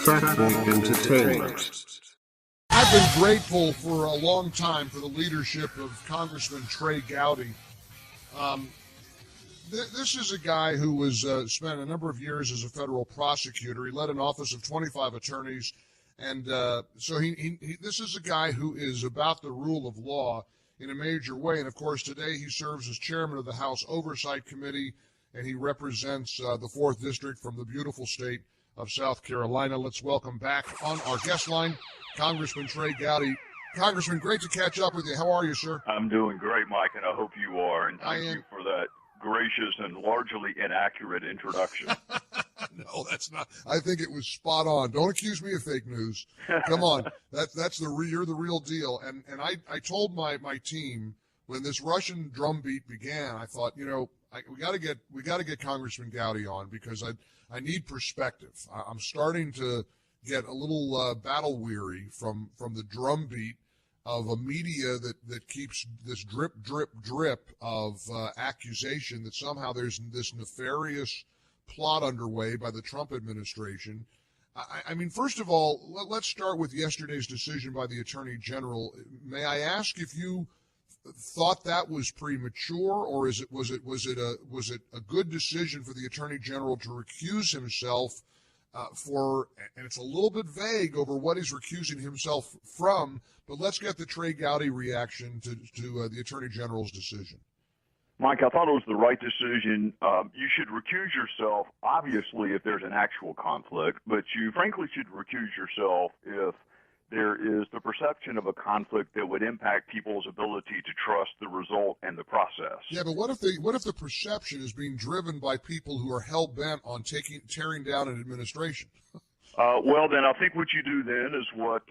FatBoy Entertainment. I've been grateful for a long time for the leadership of Congressman Trey Gowdy. This is a guy who was spent a number of years as a federal prosecutor. He led an office of 25 attorneys, and so this is a guy who is about the rule of law in a major way. And of course, today he serves as chairman of the House Oversight Committee, and he represents the 4th District from the beautiful state of South Carolina. Let's welcome back on our guest line, Congressman Trey Gowdy. Congressman, great to catch up with you. How are you, sir? I'm doing great, Mike, and I hope you are. And thank you for that gracious and largely inaccurate introduction. No, that's not. I think it was spot on. Don't accuse me of fake news. Come on, you're the real deal. And I told my team when this Russian drumbeat began, I thought, we got to get Congressman Gowdy on because I need perspective. I'm starting to get a little battle weary from the drumbeat of a media that keeps this drip of accusation that somehow there's this nefarious plot underway by the Trump administration. I mean, first of all, let's start with yesterday's decision by the Attorney General. May I ask if you thought that was premature, or was it a good decision for the Attorney General to recuse himself and it's a little bit vague over what he's recusing himself from, but let's get the Trey Gowdy reaction to the Attorney General's decision. Mike, I thought it was the right decision. You should recuse yourself, obviously, if there's an actual conflict, but you frankly should recuse yourself if there is the perception of a conflict that would impact people's ability to trust the result and the process. Yeah, but what if the perception is being driven by people who are hell-bent on tearing down an administration? Well, then I think what you do then is what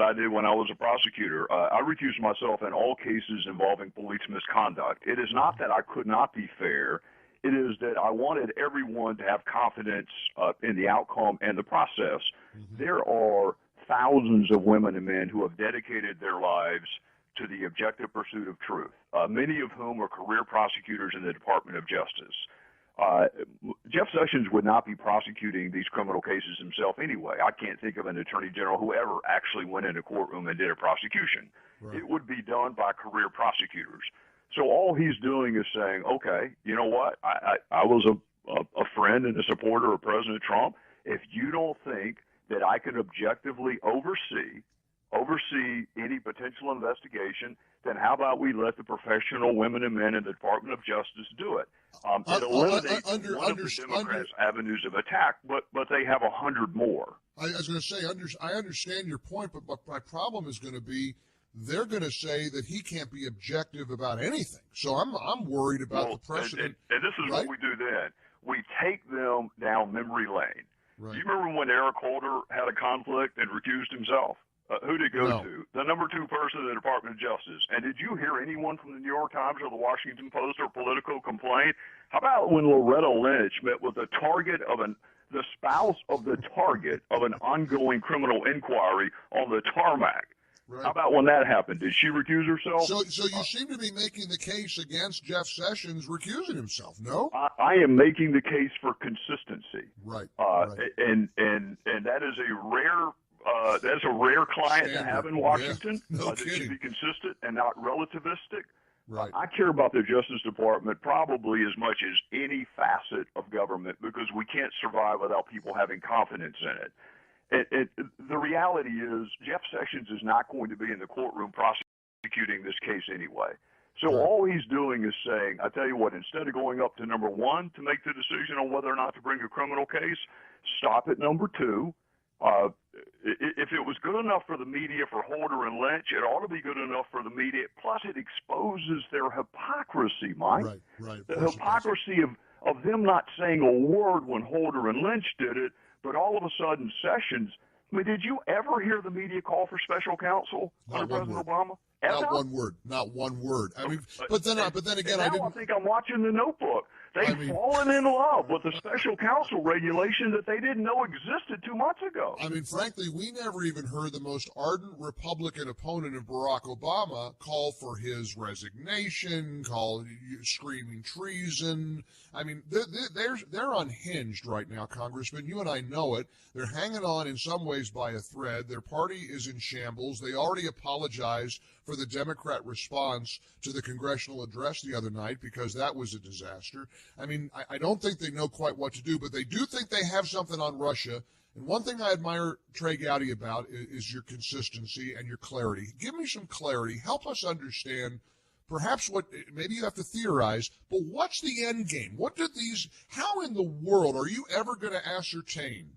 I did when I was a prosecutor. I recused myself in all cases involving police misconduct. It is not that I could not be fair. It is that I wanted everyone to have confidence in the outcome and the process. Mm-hmm. There are thousands of women and men who have dedicated their lives to the objective pursuit of truth, many of whom are career prosecutors in the Department of Justice. Jeff Sessions would not be prosecuting these criminal cases himself anyway. I can't think of an attorney general who ever actually went in a courtroom and did a prosecution. Right. It would be done by career prosecutors. So all he's doing is saying, okay, you know what? I was a friend and a supporter of President Trump. If you don't think that I can objectively oversee any potential investigation, then how about we let the professional women and men in the Department of Justice do it? It eliminates one of the Democrats' avenues of attack, but they have 100 more. I was going to say, I understand your point, but my problem is going to be they're going to say that he can't be objective about anything. So I'm worried about the precedent. And this is what we do then. We take them down memory lane. Right. Do you remember when Eric Holder had a conflict and recused himself? Who did he go to? The number 2 person in the Department of Justice. And did you hear anyone from the New York Times or the Washington Post or Politico complain? How about when Loretta Lynch met with the spouse of the target of an ongoing criminal inquiry on the tarmac? Right. How about when that happened? Did she recuse herself? So you seem to be making the case against Jeff Sessions recusing himself, no? I am making the case for consistency. Right. And that is a rare client to have in Washington. Yeah. No that kidding. should be consistent and not relativistic. Right. I care about the Justice Department probably as much as any facet of government because we can't survive without people having confidence in it. The reality is Jeff Sessions is not going to be in the courtroom prosecuting this case anyway. So all he's doing is saying, I tell you what, instead of going up to number 1 to make the decision on whether or not to bring a criminal case, stop at number 2. If it was good enough for the media for Holder and Lynch, it ought to be good enough for the media. Plus, it exposes their hypocrisy, Mike. Right. The hypocrisy of them not saying a word when Holder and Lynch did it, but all of a sudden Sessions. I mean, did you ever hear the media call for special counsel under President Obama? Ever? Not one word. I mean, but then again, I think I'm watching The Notebook. They've fallen in love with the special counsel regulation that they didn't know existed 2 months ago. I mean, frankly, we never even heard the most ardent Republican opponent of Barack Obama call for his resignation, screaming treason. I mean, they're unhinged right now, Congressman. You and I know it. They're hanging on in some ways by a thread. Their party is in shambles. They already apologized for the Democrat response to the congressional address the other night because that was a disaster. I mean, I don't think they know quite what to do, but they do think they have something on Russia. And one thing I admire Trey Gowdy about is your consistency and your clarity. Give me some clarity. Help us understand perhaps what maybe you have to theorize, but what's the end game? How in the world are you ever going to ascertain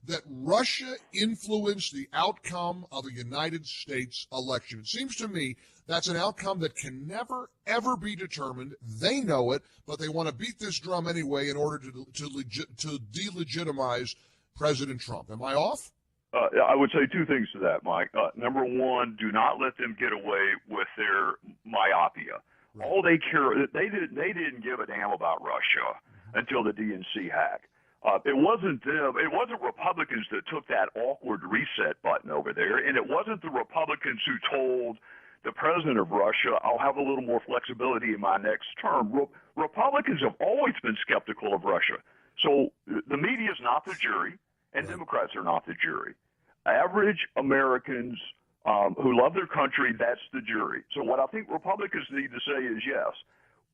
that Russia influenced the outcome of a United States election? It seems to me that's an outcome that can never, ever be determined. They know it, but they want to beat this drum anyway in order to delegitimize President Trump. Am I off? I would say two things to that, Mike. Number one, do not let them get away with their myopia. Right. All they didn't give a damn about Russia until the DNC hack. It wasn't them. It wasn't Republicans that took that awkward reset button over there, and it wasn't the Republicans who told the president of Russia, I'll have a little more flexibility in my next term. Republicans have always been skeptical of Russia. So the media is not the jury, and Democrats are not the jury. Average Americans who love their country, that's the jury. So what I think Republicans need to say is, yes,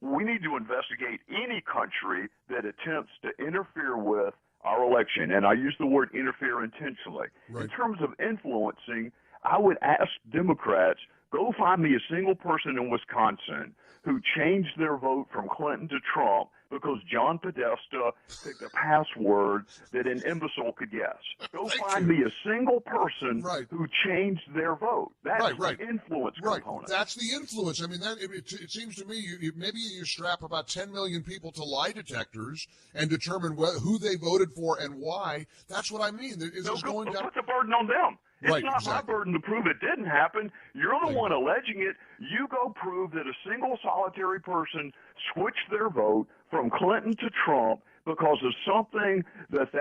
we need to investigate any country that attempts to interfere with our election. And I use the word interfere intentionally. Right. In terms of influencing, I would ask Democrats, go find me a single person in Wisconsin who changed their vote from Clinton to Trump because John Podesta picked a password that an imbecile could guess. Go find me a single person who changed their vote. That's the influence component. That's the influence. I mean, it seems to me maybe you strap about 10 million people to lie detectors and determine who they voted for and why. That's what I mean. Put the burden on them. It's not my burden to prove it didn't happen. You're the one alleging it. You go prove that a single solitary person switched their vote from Clinton to Trump because of something that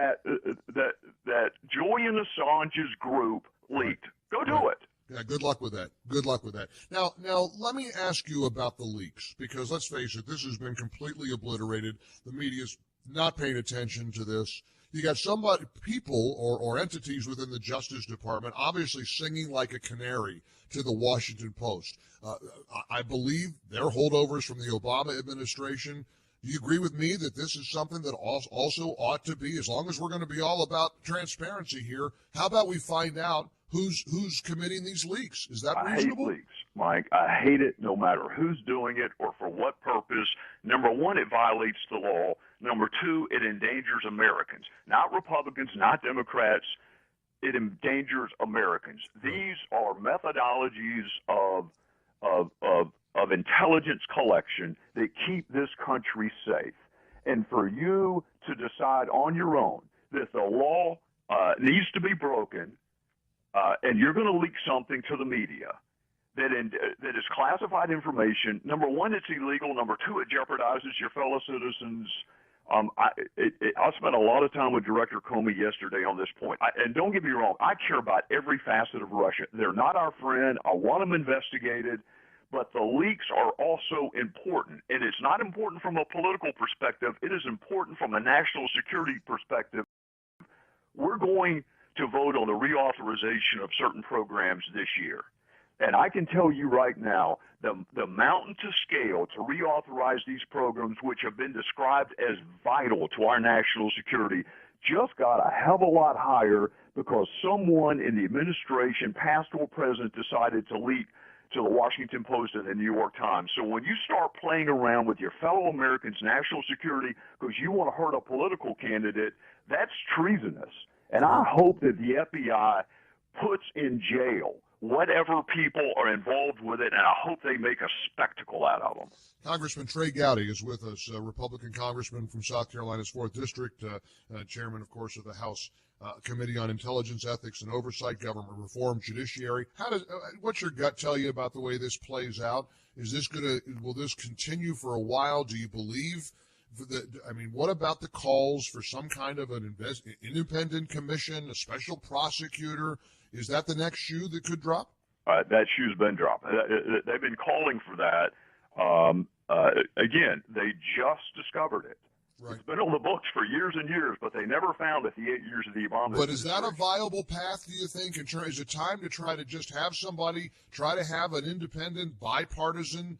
Julian Assange's group leaked. Go do it. Yeah, good luck with that. Good luck with that. Now, let me ask you about the leaks, because let's face it, this has been completely obliterated. The media's not paying attention to this. You got people or entities within the Justice Department obviously singing like a canary to the Washington Post. I believe they're holdovers from the Obama administration. Do you agree with me that this is something that also ought to be, as long as we're going to be all about transparency here, how about we find out who's committing these leaks? Is that reasonable? I hate leaks, Mike. I hate it no matter who's doing it or for what purpose. Number one, it violates the law. Number two, it endangers Americans. Not Republicans, not Democrats. It endangers Americans. These are methodologies of intelligence collection that keep this country safe. And for you to decide on your own that the law needs to be broken, and you're going to leak something to the media that is classified information, number one, it's illegal. Number two, it jeopardizes your fellow citizens. I spent a lot of time with Director Comey yesterday on this point. And don't get me wrong, I care about every facet of Russia. They're not our friend. I want them investigated. But the leaks are also important. And it's not important from a political perspective. It is important from a national security perspective. We're going to vote on the reauthorization of certain programs this year. And I can tell you right now, the mountain to scale to reauthorize these programs, which have been described as vital to our national security, just got a hell of a lot higher because someone in the administration, past or present, decided to leak to the Washington Post and the New York Times. So when you start playing around with your fellow Americans' national security because you want to hurt a political candidate, that's treasonous. And I hope that the FBI puts in jail whatever people are involved with it, and I hope they make a spectacle out of them. Congressman Trey Gowdy is with us, a Republican congressman from South Carolina's 4th District, chairman, of course, of the House Committee on Intelligence, Ethics, and Oversight, Government Reform, Judiciary. What's your gut tell you about the way this plays out? Will this continue for a while? Do you believe what about the calls for some kind of an independent commission, a special prosecutor? Is that the next shoe that could drop? That shoe's been dropped. They've been calling for that. Again, they just discovered it. Right. It's been on the books for years and years, but they never found it the 8 years of the Obama. But is that a viable path, do you think? Is it time to try to just have somebody try to have an independent, bipartisan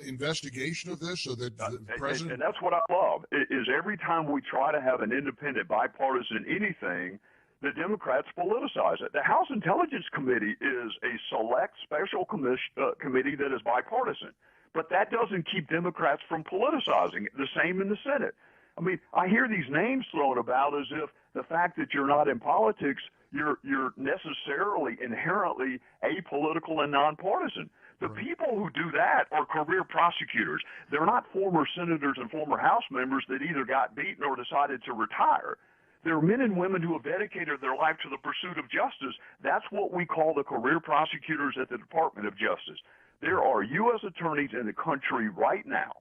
investigation of this so that the president... And that's what I love, is every time we try to have an independent, bipartisan anything, the Democrats politicize it. The House Intelligence Committee is a select special committee that is bipartisan. But that doesn't keep Democrats from politicizing it. The same in the Senate. I mean, I hear these names thrown about as if the fact that you're not in politics, you're necessarily, inherently apolitical and nonpartisan. The people who do that are career prosecutors. They're not former senators and former House members that either got beaten or decided to retire. There are men and women who have dedicated their life to the pursuit of justice. That's what we call the career prosecutors at the Department of Justice. There are U.S. attorneys in the country right now,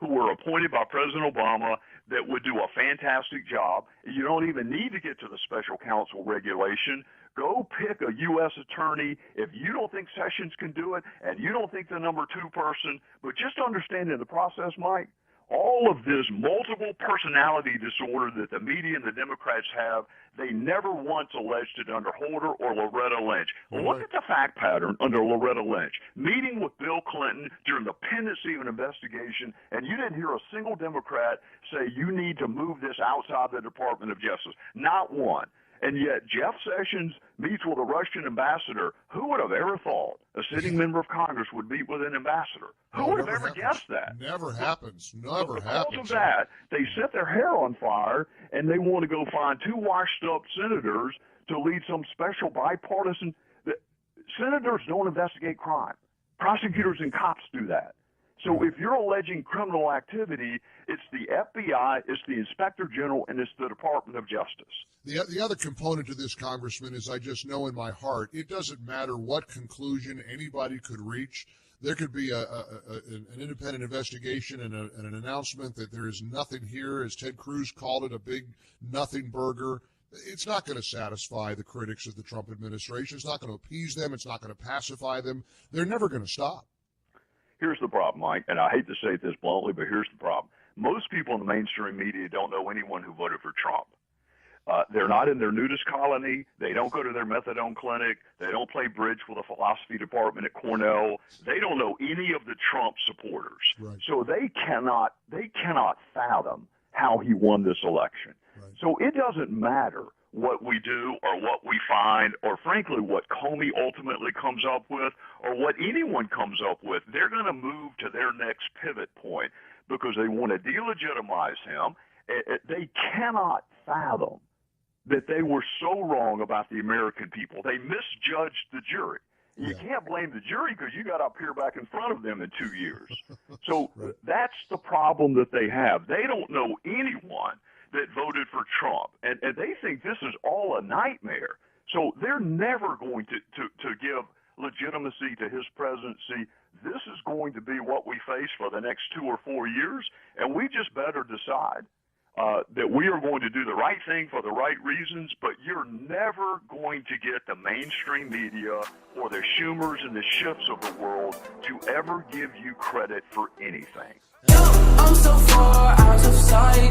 who were appointed by President Obama that would do a fantastic job. You don't even need to get to the special counsel regulation. Go pick a U.S. attorney. If you don't think Sessions can do it and you don't think the number 2 person, but just understand in the process, Mike, all of this multiple personality disorder that the media and the Democrats have, they never once alleged it under Holder or Loretta Lynch. Look at the fact pattern under Loretta Lynch. Meeting with Bill Clinton during the pendency of an investigation, and you didn't hear a single Democrat say you need to move this outside the Department of Justice. Not one. And yet Jeff Sessions meets with a Russian ambassador. Who would have ever thought a sitting member of Congress would meet with an ambassador? Who would have ever guessed that? Never happens. Never happens. Because of that, they set their hair on fire, and they want to go find 2 washed-up senators to lead some special bipartisan. Senators don't investigate crime. Prosecutors and cops do that. So if you're alleging criminal activity, it's the FBI, it's the Inspector General, and it's the Department of Justice. The other component to this, Congressman, is I just know in my heart, it doesn't matter what conclusion anybody could reach. There could be an independent investigation and an announcement that there is nothing here, as Ted Cruz called it, a big nothing burger. It's not going to satisfy the critics of the Trump administration. It's not going to appease them. It's not going to pacify them. They're never going to stop. Here's the problem, Mike, and I hate to say it this bluntly, but here's the problem. Most people in the mainstream media don't know anyone who voted for Trump. They're not in their nudist colony. They don't go to their methadone clinic. They don't play bridge with a philosophy department at Cornell. They don't know any of the Trump supporters. Right. So they cannot fathom how he won this election. Right. So it doesn't matter what we do or what we find or, frankly, what Comey ultimately comes up with or what anyone comes up with. They're going to move to their next pivot point because they want to delegitimize him. They cannot fathom that they were so wrong about the American people. They misjudged the jury. You can't blame the jury because you got up here back in front of them in 2 years. So that's the problem that they have. They don't know anyone that voted for Trump, and they think this is all a nightmare. So they're never going to give legitimacy to his presidency. This is going to be what we face for the next 2 or 4 years, and we just better decide that we are going to do the right thing for the right reasons, but you're never going to get the mainstream media or the Schumers and the Schiffs of the world to ever give you credit for anything. I'm so far out of sight.